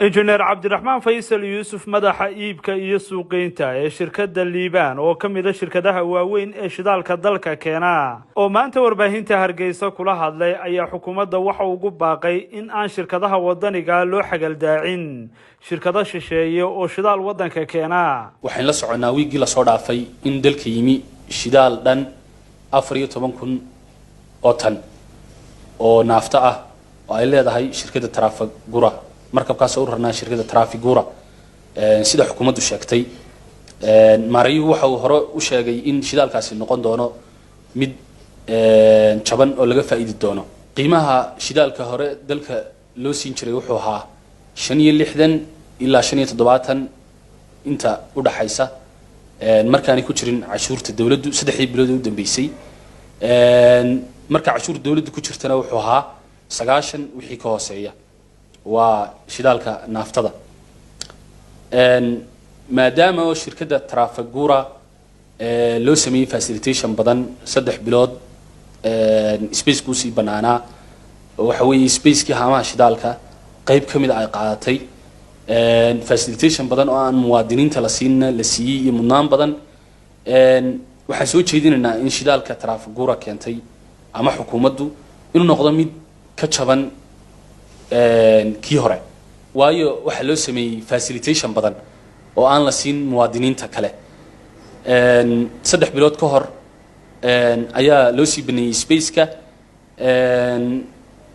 injineer cabdiraxmaan faysal yuusuf madaxa iibka iyo suuqeynta ee shirkadda liibaan oo ka mid ah shirkadaha waaweyn ee shidaalka dalka keena oo maanta warbaahinta Hargeysa kula hadlay ayaa xukuumadda waxa ugu baaqay in aan shirkadaha wadaniga loo xagaldaacin shirkado shisheeye oo shidaal wadanka keena. waxaan la soconaa wiigii la soo dhaafay in dalka yimi shidaal dhan 14,000 oo tan oo naafta ah oo ay leedahay shirkadda Trafigura markabkaas oo rarnaa shirkadda Trafigura sida xukuumaddu sheegtay Maariyu waxa uu hore u sheegay in shidaalkaasi noqon doono mid jaban oo laga faa'iidi doono. qiimaha shidaalka hore dalka loo siin jiray wuxuu ahaa 65 ilaa 75 inta u dhaxaysa markaan ku jirin cashuurta dawladdu 3 bilood u dambeysay marka cashuur dawladdu ku jirtana wuxuu ahaa 90 wixii ka hooseeya waa shidaalka naaftada maadaama oo shirkadda Trafigura loo sameeyay facilitation badan 3 bilood space ku sii banaana waxa weeye space-kii haamaha shidaalka qayb kamid ay qaadatay facilitation badan oo aan muwaadiniinta la siiyay iyo mudnaan badan waxaan soo jeedinaynaa in shidaalka Trafigura keentay ama xukuumaddu inuu noqdo mid ka jaban kii hore waayo waxa loo sameeyay facilitation badan oo aan la siin muwaadiniinta kale 3 bilood ka hor ayaa loo sii baneeyay space-ka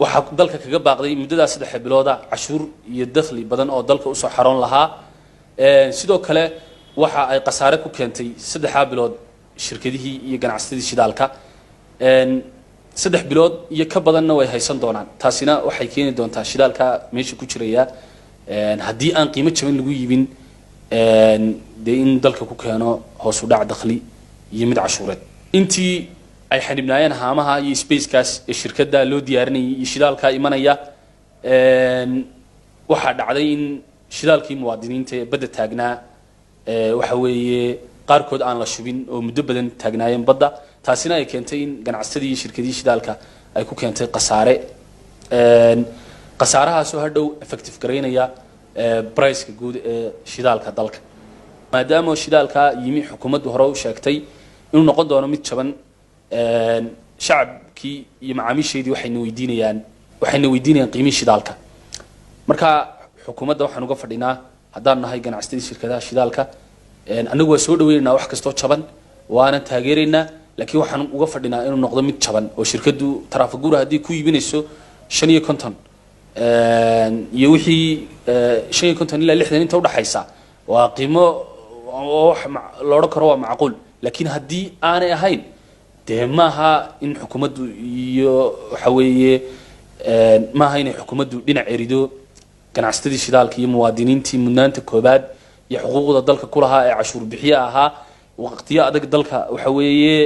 waxa dalka kaga baaqday muddada 3 bilooda cashuur iyo dakhli badan oo dalka u soo xaroon lahaa sidoo kale waxa ay qasaare ku keentay 3 bilood shirkadihii iyo ganacsatada shidaalka 3 bilood iyo ka badanna way haysan doonaan taasina waxay keeni doontaa shidaalka meesha ku jiraya haddii aan qiimo jaban lagu yibin in dalka ku keeno hoos u dhac dakhli iyo mid cashuureed intii ay xanibnaayeen haamaha iyo space-kaas ee shirkadda loo diyaarinayay iyo shidaalka imanaya waxa dhacday in shidaalkii muwaadiniinta ee badda taagnaa waxa weeye qaarkood aan la shubin oo muddo badan taagnaayeen badda taasina ay keentay in ganacsadii shirkadii shidaalka ay ku keentay qasaare qasaarahaas oo hadhow effective gareynaya price-ka guud ee shidaalka dalka maadaama shidaalka yimi xukuumaddu hore u sheegtay inuu noqon doono mid jaban shacabkii iyo macaamiisheedii waxayna weydiinayaan qiimihii shidaalka marka xukuumadda waxaan uga fadhinaa haddaan nahay ganacsatada shirkadaha shidaalka anagu waa soo dhaweynaynaa wax kastoo jaban waana taageeraynaa laakiin waxaan uga fadhinaa inuu noqdo mid jaban oo shirkaddu Trafigura haddii ku iibinayso 55 iyo wixii 55 ilaa 60 inta u dhaxaysa waa qiimo oo la oran karo waa macquul laakiin haddii aanay ahayn dee maaha in xukuumaddu iyo waxa weeye maaha inay xukuumaddu dhinac erido ganacsatada shidaalka iyo muwaadiniintii mudnaanta koobaad iyo xuquuqda dalka ku lahaa ee cashuur bixiye ahaa waqtiyo adag dalka waxa weeye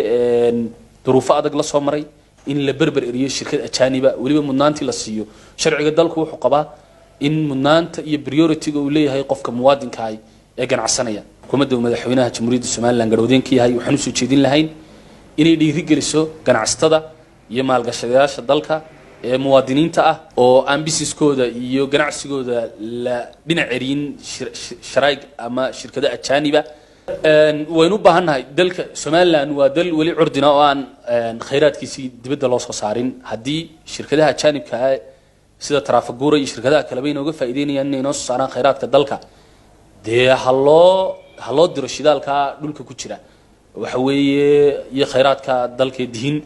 duruufo adag la soo maray in la berber eriyo shirkad ajaaniba waliba mudnaantii la siiyo sharciga dalku wuxuu qabaa in mudnaanta iyo priority-ga uu leeyahay qofka muwaadinka ah ee ganacsanaya xukuumadda madaxweynaha jamhuuriyadda Soomaaliland garwadeenka yahay waxaan soo jeedin lahayn inay dhiirigeliso ganacsatada iyo maalgashadayaasha dalka ee muwaadiniinta ah oo aan businesskooda iyo ganacsigooda la dhinac erin sharaa'ig ama shirkado ajaaniba waynu u baahannahay dalka Soomaaliland waa dal wali curdina oo aan khayraadkiisii dibadda loo soo saarin haddii shirkadaha ajaanibka ah sida Trafigura iyo shirkadaha kale bay inooga faa'iideynayaan inay noo soo saaraan khayraadka dalka dee haloo diro shidaalka dhulka ku jira waxa weeye iyo khayraadka dalka dihin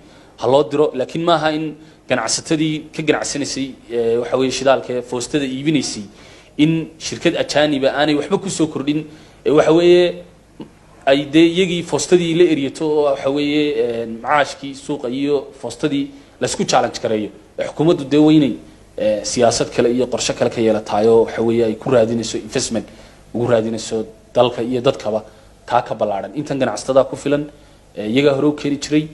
haloo diro laakiin maaha in ganacsatadii ka ganacsanaysay waxa weeye shidaalka foostada iibinaysay in shirkad ajaaniba aanay waxba ku soo kordhin waxa weeye ay iyagii foostadii la eriyato waxa weeye macaashkii suuqa iyo foostadii la isku challenge gareeyo xukuumaddu dee weynay siyaasad kale iyo qorshe kale ka yeelataayo waxa weeye ay ku raadinayso investment ugu raadinayso dalka iyo dadkaba taa ka balaaran intan ganacsatada ku filan iyaga hore u keeni jiray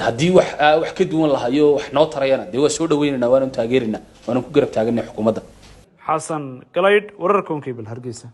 haddii wax ka duwan lahayo wax noo tarayana dee waa soo dhaweynaynaa waana taageeraynaa waana ku garab taaganay xukuumadda xasan galayd wararka Cable Hargeysa.